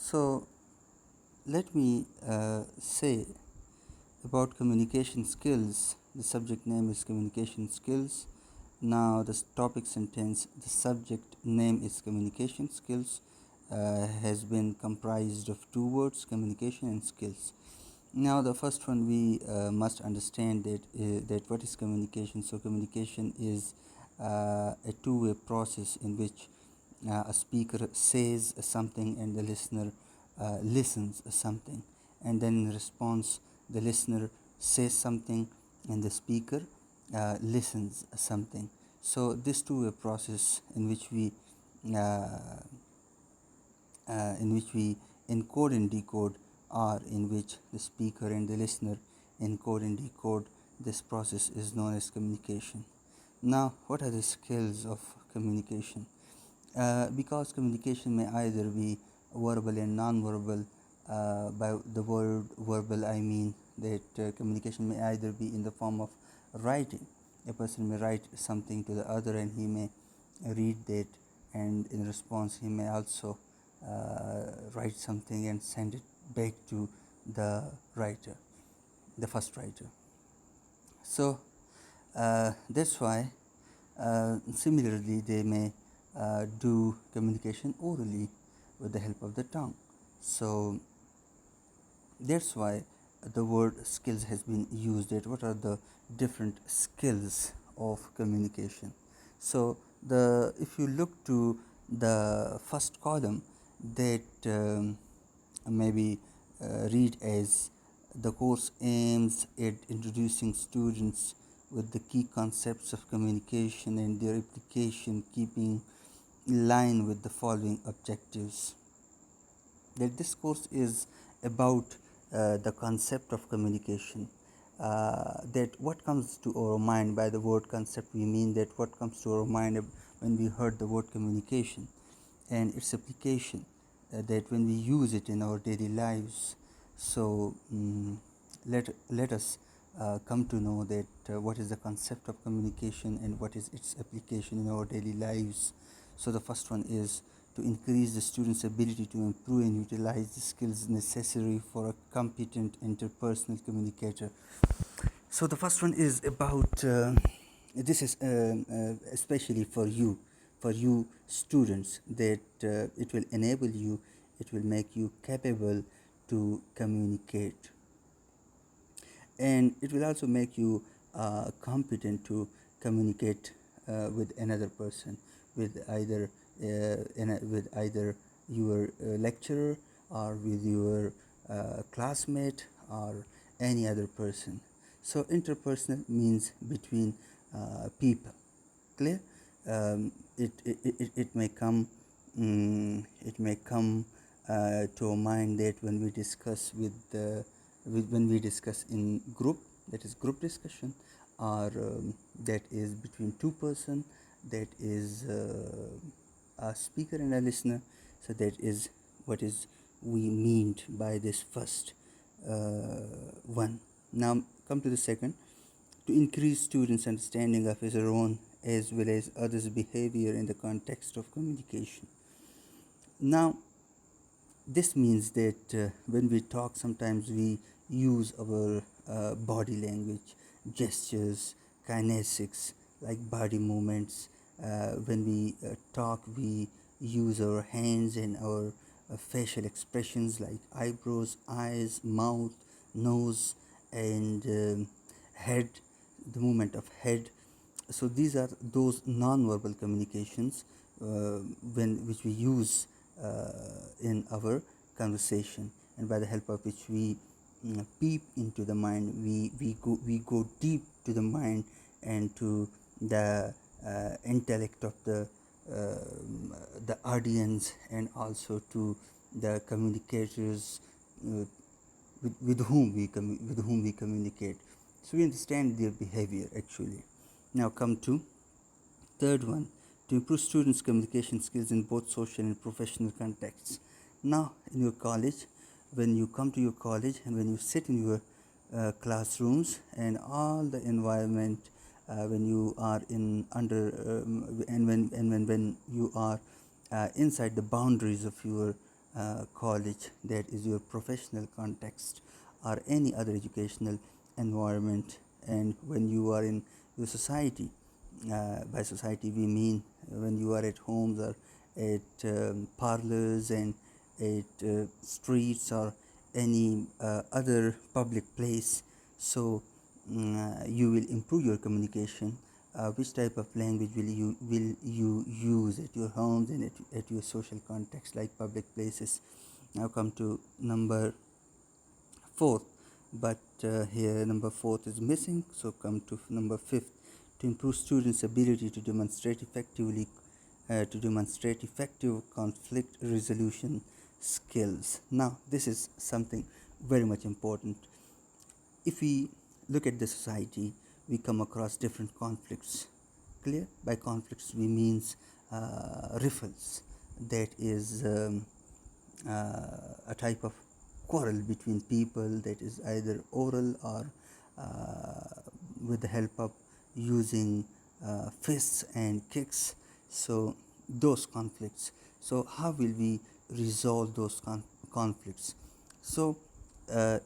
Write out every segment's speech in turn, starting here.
So, let me say about communication skills. The subject name is communication skills. Now, the topic sentence, the subject name is communication skills, has been comprised of two words, communication and skills. Now, the first one we must understand that what is communication. So, communication is a two-way process in which a speaker says something and the listener listens something, and then in response the listener says something and the speaker listens something. So this two-way process uh, in which we encode and decode, or in which the speaker and the listener encode and decode, this process is known as communication. Now, what are the skills of communication? Because communication may either be verbal and non-verbal. By the word verbal, I mean that communication may either be in the form of writing. A person may write something to the other and he may read that, and in response he may also write something and send it back to the writer, the first writer. So that's why similarly they may do communication orally with the help of the tongue. So that's why the word skills has been used. That what are the different skills of communication? So the if you look to the first column, that maybe read as the course aims at introducing students with the key concepts of communication and their application, keeping in line with the following objectives. That this course is about the concept of communication. That what comes to our mind by the word concept, we mean that what comes to our mind when we heard the word communication and its application, that when we use it in our daily lives. So let us come to know that what is the concept of communication and what is its application in our daily lives. So the first one is to increase the student's ability to improve and utilize the skills necessary for a competent interpersonal communicator. So the first one is about this is especially for you students, that it will enable you, it will make you capable to communicate, and it will also make you competent to communicate with another person, with with either your lecturer or with your classmate or any other person. So interpersonal means between people. Clear? It may come it may come to a mind that when we discuss when we discuss in group, that is group discussion, or that is between two person, that is a speaker and a listener. So that is what is we mean by this first one. Now come to the second: to increase students' understanding of his own as well as others' behavior in the context of communication. Now, this means that when we talk, sometimes we use our body language, gestures, kinesics, like body movements. When we talk, we use our hands and our facial expressions like eyebrows, eyes, mouth, nose, and head, the movement of head. So these are those non-verbal communications which we use in our conversation, and by the help of which we peep into the mind, we go deep to the mind and to the intellect of uh, the audience, and also to the communicators with whom we communicate. So we understand their behavior actually. Now come to third one: to improve students' communication skills in both social and professional contexts. Now, in your college, when you come to your college and when you sit in your classrooms and all the environment, when you are in when you are inside the boundaries of your college, that is your professional context, or any other educational environment. And when you are in your society, by society we mean when you are at homes or at parlors and at streets or any other public place. So you will improve your communication. Which type of language will you use at your homes and at your social context like public places? Now come to number fourth, but here number fourth is missing, so come to number fifth. To improve students' ability to demonstrate effective conflict resolution skills. Now this is something very much important. If we look at the society, we come across different conflicts. Clear? By conflicts we means riffles, that is a type of quarrel between people, that is either oral or with the help of using fists and kicks. So those conflicts, so how will we resolve those conflicts? So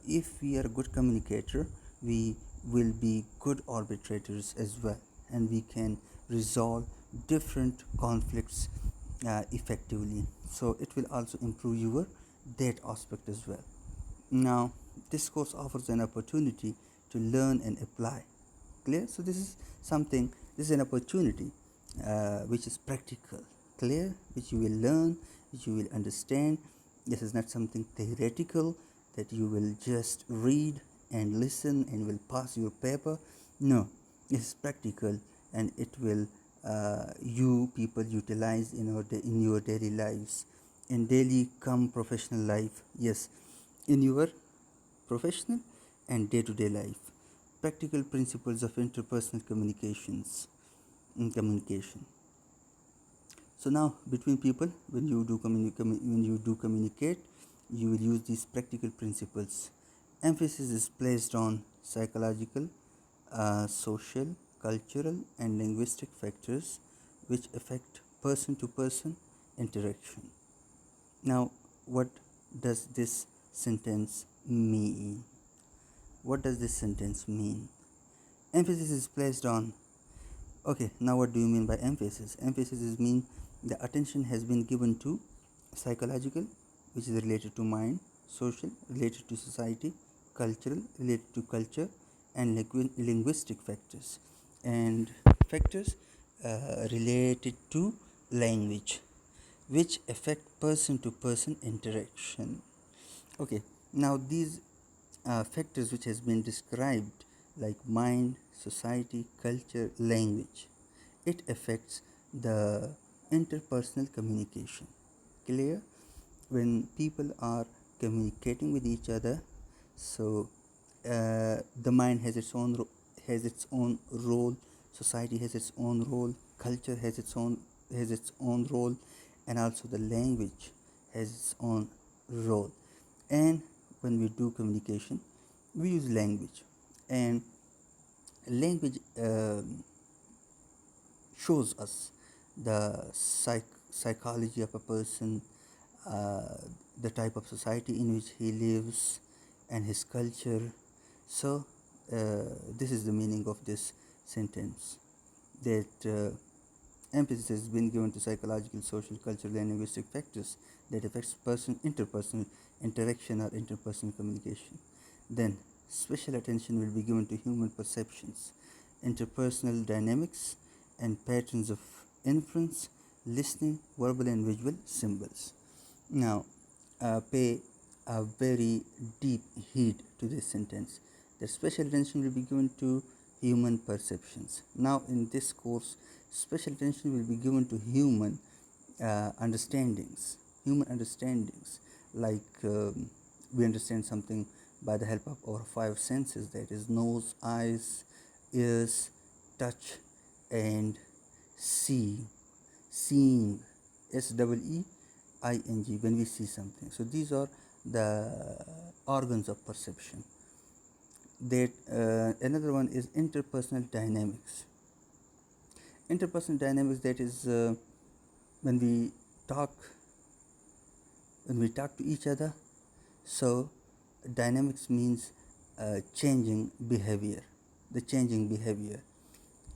if we are a good communicator, we will be good arbitrators as well, and we can resolve different conflicts effectively. So it will also improve your that aspect as well. Now this course offers an opportunity to learn and apply. Clear? So this is something, this is an opportunity which is practical. Clear? Which you will learn, which you will understand. This is not something theoretical that you will just read and listen and will pass your paper. No, this is practical, and it will you people utilize in your daily lives, in daily come professional life. Yes, in your professional and day-to-day life. Practical principles of interpersonal communication. So now between people, when you do communicate, you will use these practical principles. Emphasis is placed on psychological, social, cultural, and linguistic factors which affect person to person interaction. Now, what does this sentence mean? What does this sentence mean? Emphasis is placed on. Okay, now what do you mean by emphasis? Emphasis is mean the attention has been given to psychological, which is related to mind, social, related to society, cultural, related to culture, and linguistic factors, and factors related to language, which affect person to person interaction. Okay, now these factors which has been described, like mind, society, culture, language, it affects the interpersonal communication. Clear? When people are communicating with each other, so the mind has its own role, society has its own role, culture has its own role, and also the language has its own role. And when we do communication, we use language, and language shows us the psychology of a person, uh, the type of society in which he lives, and his culture. So this is the meaning of this sentence, that emphasis has been given to psychological, social, cultural, and linguistic factors that affects interpersonal interaction or interpersonal communication. Then special attention will be given to human perceptions, interpersonal dynamics, and patterns of inference, listening, verbal and visual symbols. Now, pay a very deep heed to this sentence. The special attention will be given to human perceptions. Now, in this course, special attention will be given to understandings, human understandings, like we understand something by the help of our five senses, that is nose, eyes, ears, touch, and seeing. SEEing, when we see something. So these are the organs of perception. That another one is interpersonal dynamics. Interpersonal dynamics, that is when we talk when we talk to each other. So dynamics means changing behavior, the changing behavior.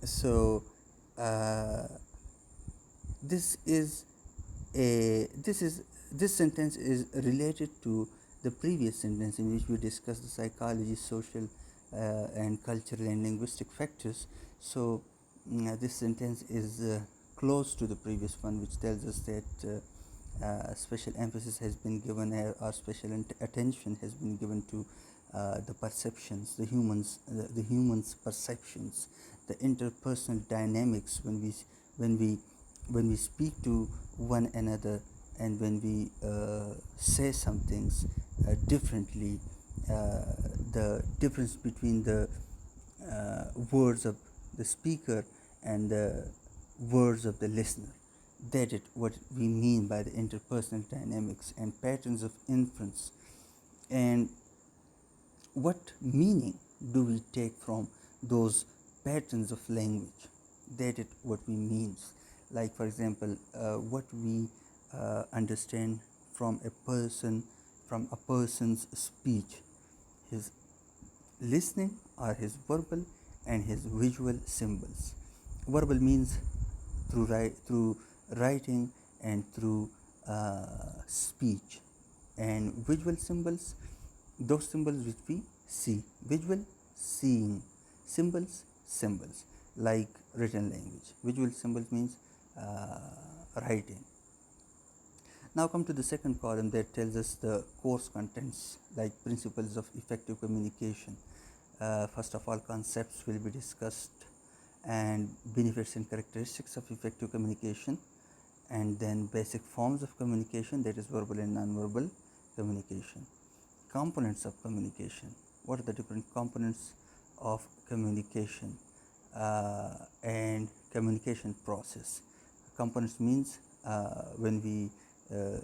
So uh, this is this sentence is related to the previous sentence in which we discussed the psychology, social and cultural and linguistic factors. So this sentence is close to the previous one, which tells us that special emphasis has been given, or special attention has been given to the perceptions, the humans' perceptions, the interpersonal dynamics when we when we speak to one another, and when we say some things differently, the difference between the words of the speaker and the words of the listener. That is what we mean by the interpersonal dynamics and patterns of inference. And what meaning do we take from those patterns of language? That is what we mean. Like, for example, what we understand from a person's speech, his listening, or his verbal and his visual symbols. Verbal means through writing and through speech, and visual symbols, those symbols which we see. Visual, seeing. Symbols, symbols, like written language. Visual symbols means writing. Now come to the second column that tells us the course contents, like principles of effective communication. First of all, concepts will be discussed, and benefits and characteristics of effective communication, and then basic forms of communication, that is verbal and non-verbal communication. Components of communication. What are the different components of communication, and communication process? Components means when we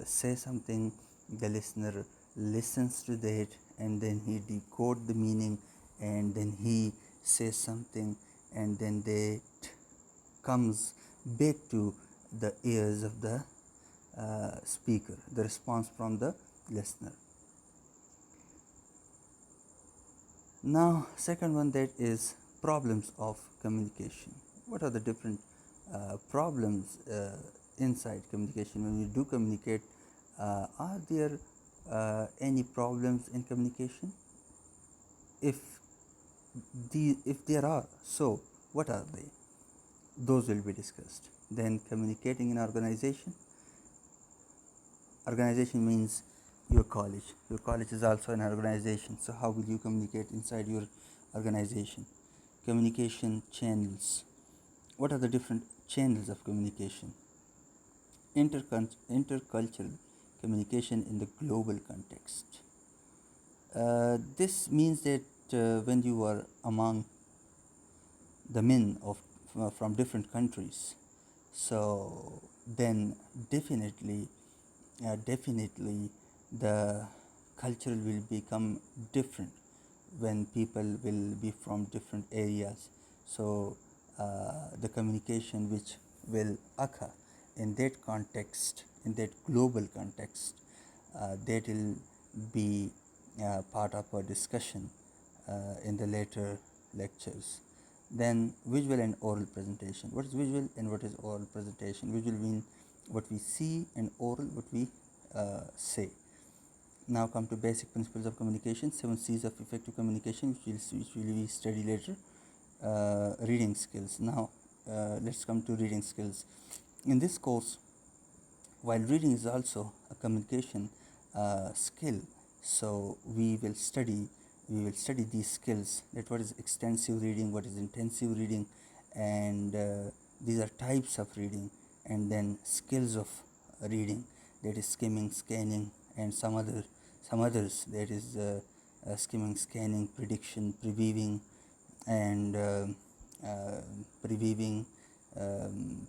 say something, the listener listens to that, and then he decodes the meaning, and then he says something, and then that comes back to the ears of the speaker, the response from the listener. Now, second one, that is problems of communication. What are the different problems inside communication? When we do communicate, are there any problems in communication? If if there are, so what are they? Those will be discussed. Then communicating in organization. Organization means your college. Your college is also an organization. So how will you communicate inside your organization? Communication channels. What are the different channels of communication? Intercultural communication in the global context. This means that when you are among the men of from different countries, so then definitely the culture will become different when people will be from different areas. So the communication which will occur in that context, in that global context, that will be part of our discussion in the later lectures. Then visual and oral presentation. What is visual and what is oral presentation? Visual means what we see, and oral what we say. Now come to basic principles of communication, 7 C's of effective communication, which will be study later. Reading skills. Now let's come to reading skills. In this course, while reading is also a communication skill, so we will study these skills, that what is extensive reading, what is intensive reading, and these are types of reading, and then skills of reading, that is skimming, scanning, and some others, that is skimming, scanning, prediction, previewing, and previewing,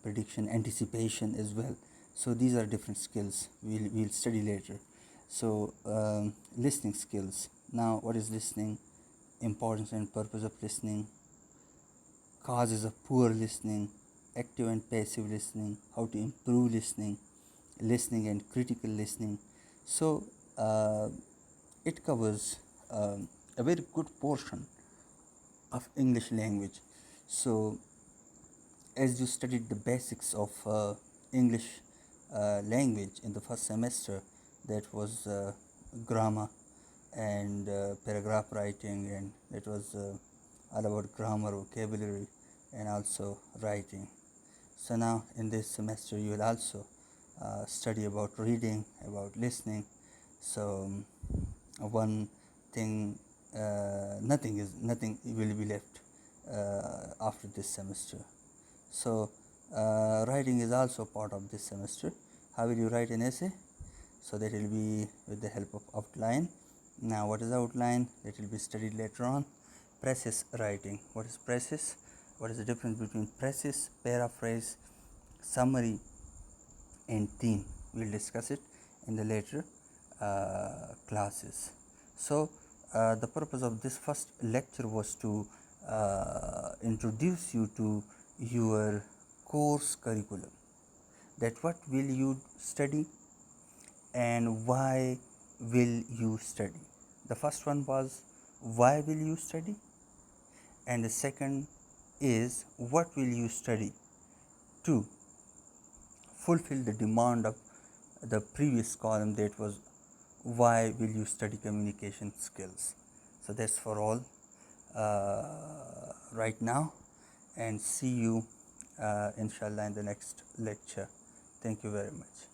prediction, anticipation as well. So these are different skills we'll study later. So listening skills. Now, what is listening? Importance and purpose of listening, causes of poor listening, active and passive listening, how to improve listening, listening and critical listening. So it covers a very good portion of English language. So as you studied the basics of English language in the first semester, that was grammar and paragraph writing, and that was all about grammar, vocabulary, and also writing. So now in this semester you will also study about reading, about listening. So one thing, nothing will be left after this semester. So writing is also part of this semester. How will you write an essay? So that will be with the help of outline. Now what is outline? That will be studied later on. Preface writing. What is preface? What is the difference between preface, paraphrase, summary, and theme? We'll discuss it in the later classes. So the purpose of this first lecture was to introduce you to your course curriculum, that what will you study and why will you study. The first one was why will you study, and the second is what will you study to fulfill the demand of the previous column, that was why will you study communication skills. So that's for all right now, and see you inshallah in the next lecture. Thank you very much.